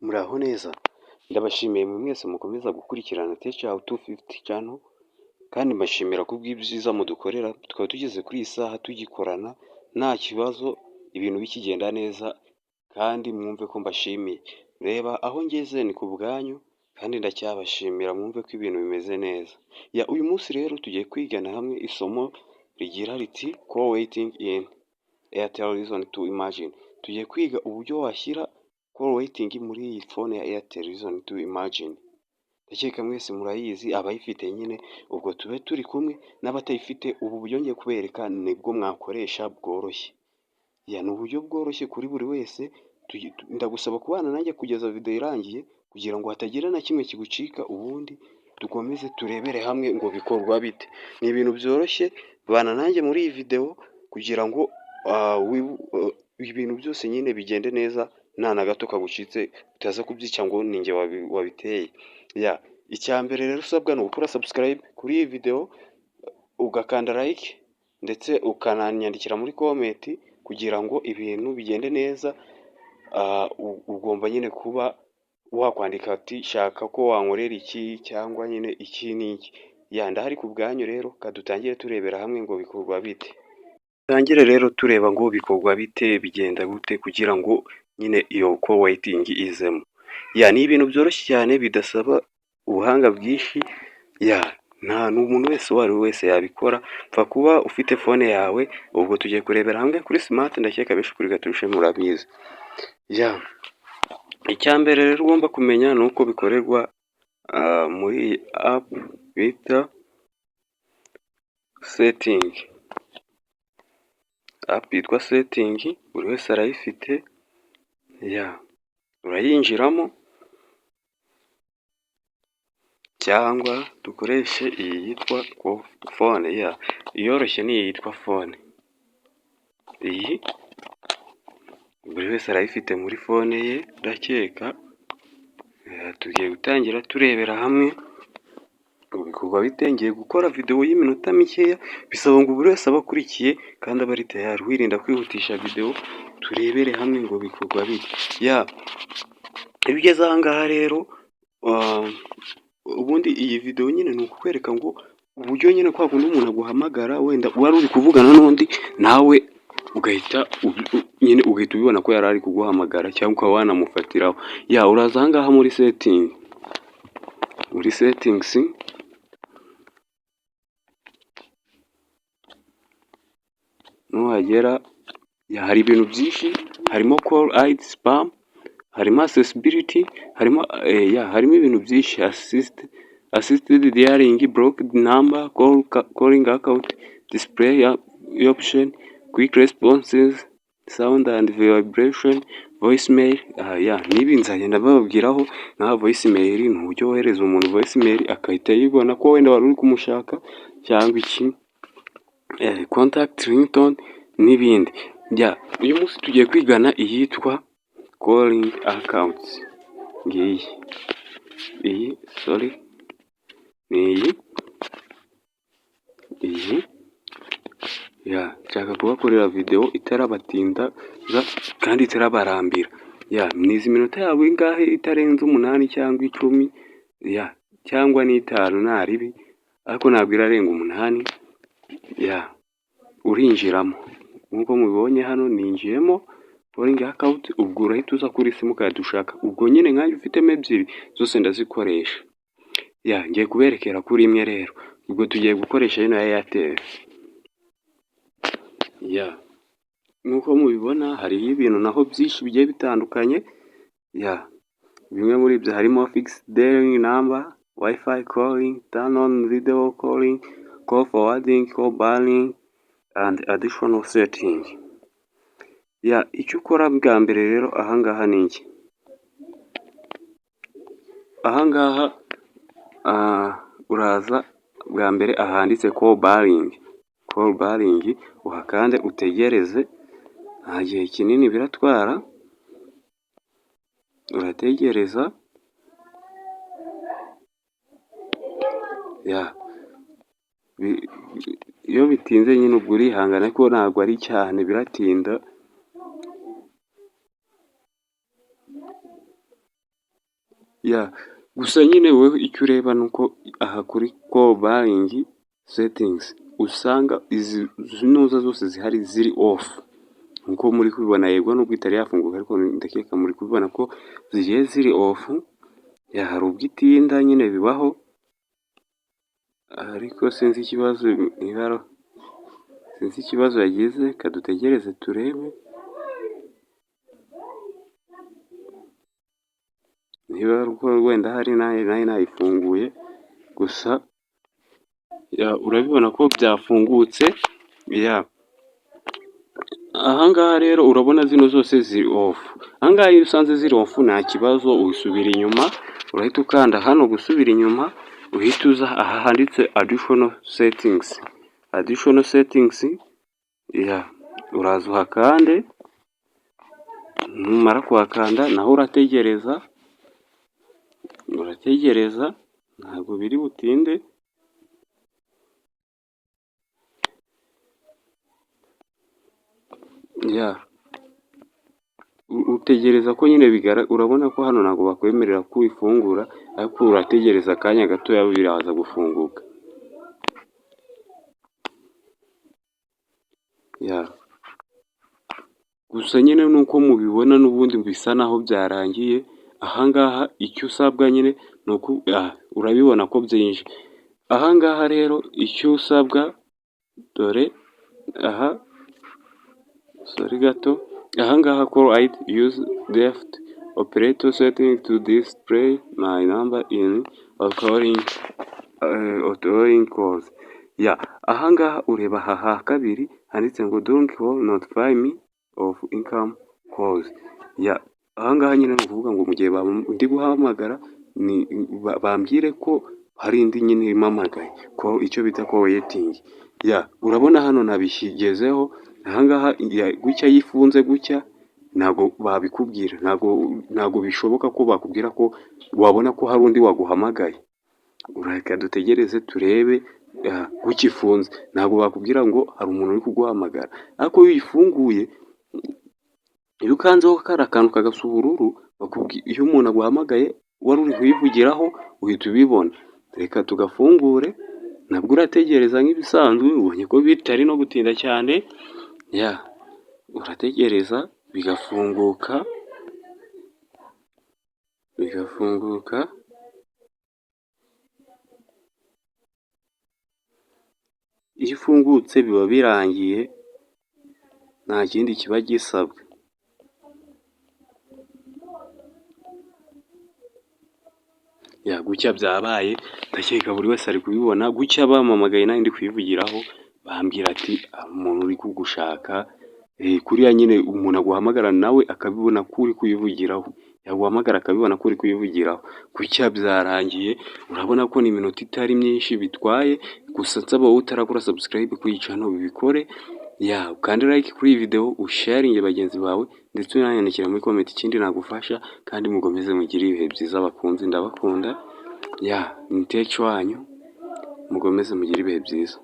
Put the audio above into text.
Muraho neza, ndabashimiye mwe mwese mukomeza gukurikirana Teacher 250 channel kandi mbashimira kubw'ibyiza mudukorera, tukaba tugeze kuri iyi saha tugikorana nta kibazo, ibintu bikigenda neza kandi mwumve ko mbashimiye. Reba aho ngeze ni ku bwanyu kandi ndacyabashimira, mwumve ko ibintu bimeze neza. Uyu munsi rero tugiye kwigana hamwe isomo rigira riti call waiting in Airtel reason to imagine. Tugiye kwiga uburyo washyira call waiting muri iyi phone ya Airtel reason to imagine. Ndakeka mwese murayizi, abayifite nyine ubwo tube turi kumwe, n'abatayifite ubu buryo ngiye kubereka nibwo mwakoresha bworoshye. Ni uburyo bworoshye kuri buri wese, ndagusaba kubana nanjye kugeza video irangiye kugira ngo hatagira na kimwe kigucika, ubundi dukomeze turebere hamwe ngo bikorwa bite. Ni ibintu byoroshye, bana nanjye muri iyi video kugira ngo ibintu byose nyine bigende neza, nta na gato kagucitse, utaza kubyica ngo ninjye wabiteye. Icya mbere rero usabwa ni ugukora subscribe kuri iyi video, ugakanda like ndetse ukananyandikira muri comment kugira ngo ibintu bigende neza. Ugomba nyine kuba wakwandika ati shaka ko wankorera iki cyangwa nyine iki n'iki. Ndahari ku bwanyu rero, kadutangire turebera hamwe ngo bikorwa bite. Tangire rero tureba ngo bikorwa bite, bigenda gute kugira ngo nyine iyo call waiting izemo. Ni ibintu byoroshye cyane bidasaba ubuhanga bwinshi. Nta n'umuntu wese uwo ari we wese yabikora, pfa kuba ufite phone yawe. Ubwo tugiye kurebera hamwe kuri smart, ndakeka benshi kuri gaturushe murabizi. Icya mbere rero ugomba kumenya ni uko bikorerwa muri iyi app bita setting. App yitwa setting, buri wese arayifite. Urayinjiramo cyangwa dukoreshe iyi yitwa phone. Iyoroshye ni iyi yitwa phone. Iyi buri wese arayifite muri phone ye ndakeka. Tugiye gutangira turebera hamwe bikorwa bite. Ngiye gukora video y'iminota mikeya, bisaba ngo buri wese aba akurikiye kandi aba ari tayari, wirinda kwihutisha video. Turebere hamwe ngo bikorwa bite. Iyo ugeze aha ngaha rero, ubundi iyi video nyine ni ukukwereka ngo uburyo nyine kwa kundi umuntu aguhamagara, wenda wari uri kuvugana n'undi, nawe ugahita ubibona ko yari ari kuguhamagara cyangwa ukaba wanamufatiraho. Uraza aha ngaha muri setting, muri settings nuhagera hari ibintu byinshi, harimo call ID spam, harimo accessibility, harimo ibintu byinshi, assisted dialing, blocked number, calling account, display option, quick responses, sound and vibration, voicemail. Nibi nzagenda bababwiraho. Nka voicemail ni uburyo wohereza umuntu voicemail akahita yibona ko wenda wari uri kumushaka cyangwa iki. Contact, ringtone n'ibindi. Uyu munsi tugiye kwigana iyitwa calling accounts. Iyi nshaka kubakorera video itarabatinda kandi itarabarambira. Ni izi minota yawe ingahe itarenze 8 cyangwa 10, cyangwa n'itanu naribi, ariko ntabwo irarenga 8. Urinjiramo nk'uko mubibonye hano, ninjiyemo calling account. Ubwo urahita uza kuri simukadi ushaka. Ubwo nyine nkanjye ufitemo ebyiri zose ndazikoresha. Ngiye kuberekera kuri imwe rero. Ubwo tugiye gukoresha ino ya Airtel. Nk'uko mubibona hariho ibintu naho byinshi bigiye bitandukanye. Bimwe muri ibyo harimo fixed dialing number, wifi calling, turn on video calling, call forwarding, call banning and additional setting. Icyo ukora bwa mbere rero ahangaha ni iki. Ahangaha uraza bwa mbere ahanditse call banning, uhakande utegereze. Nta gihe kinini biratwara, urategereza. Iyo bitinze nyine ubwo urihangana, ariko ntabwo ari cyane, biratinda. ya gusa nyine wowe icyo ureba ni uko aha kuri call buying settings usanga izi zinoza zose zihari ziri off nkuko muri kubibona, yego nubwo itari yafunguka ariko ndakeka muri kubibona ko zigiye ziri off. Ya hari ubwo itinda nyine bibaho, ariko sinzi ikibazo yagize, kadutegereze turebe niba wenda hari nayo nayifunguye. Gusa urabibona ko byafungutse. Ya ahangaha rero urabona zino zose ziri off. Ahangaha iyo usanze ziri off nta kibazo, usubira inyuma, urahita ukanda hano gusubira inyuma, uhita uza aha handitse additional settings. Ya uraza uhakande, numara kuhakanda naho urategereza ntabwo biri butinde. Ya utegereza ko nyine urabona ko hano ntabwo bakwemerera ko uyifungura, ariko urategereza akanya gatoya biraza gufunguka. Ya gusa nyine nuko mubibona n'ubundi bisa naho byarangiye. Ahangaha icyo usabwa nyine ni uko urabibona ko byinshi. Ahangaha rero icyo usabwa, dore aha sorry gato, ahangaha call ID use left operator setting to display my number in outgoing calls. Ya ahangaha ureba aha kabiri handitse ngo don't call notify me of income calls. Ya ahangaha nyine ni ukuvuga ngo mu gihe ndi guhamagara bambwire ko hari indi nyine impamagaye, ko icyo bita call waiting. Ya urabona hano nabishyigezeho. Ahangaha gutya yifunze gutya ntabwo babikubwira, ntabwo bishoboka ko bakubwira ko wabona ko hari undi waguhamagaye. Ureka dutegereze turebe. Gutya ifunze ntabwo bakubwira ngo hari umuntu uri kuguhamagara, ariko iyo uyifunguye, iyo ukanzeho kariya kantu kagasa ubururu, iyo umuntu aguhamagaye wari uri kuyivugiraho uhita ubibona. Reka tugafungure, nabwo urategereza nk'ibisanzwe, ubonye ko bitari no gutinda cyane. Ya urategereza bigafunguka. Iyo ifungutse biba birangiye, nta kindi kiba gisabwa. Ya gutya byabaye, ndakeka buri wese ari kubibona. Gutya bampamagaye nanjye ndi kuyivugiraho, bambwira ati umuntu uri kugushaka. Kuriya nyine umuntu aguhamagara nawe akabibona ko uri kuyivugiraho, yaguhamagara akabibona ko uri kuyivugiraho. Gutya byarangiye, urabona ko ni iminota itari myinshi bitwaye. Gusa nsaba wowe utarakora subscribe kuri iyi channel bibikore. Ya ukande like kuri iyi video, usharinge bagenzi bawe, ndetse unanyandikira muri comment ikindi nagufasha. Kandi mukomeze mugire ibihe byiza bakunzi, ndabakunda. Ya ni Techo wanyu, mukomeze mugire ibihe byiza.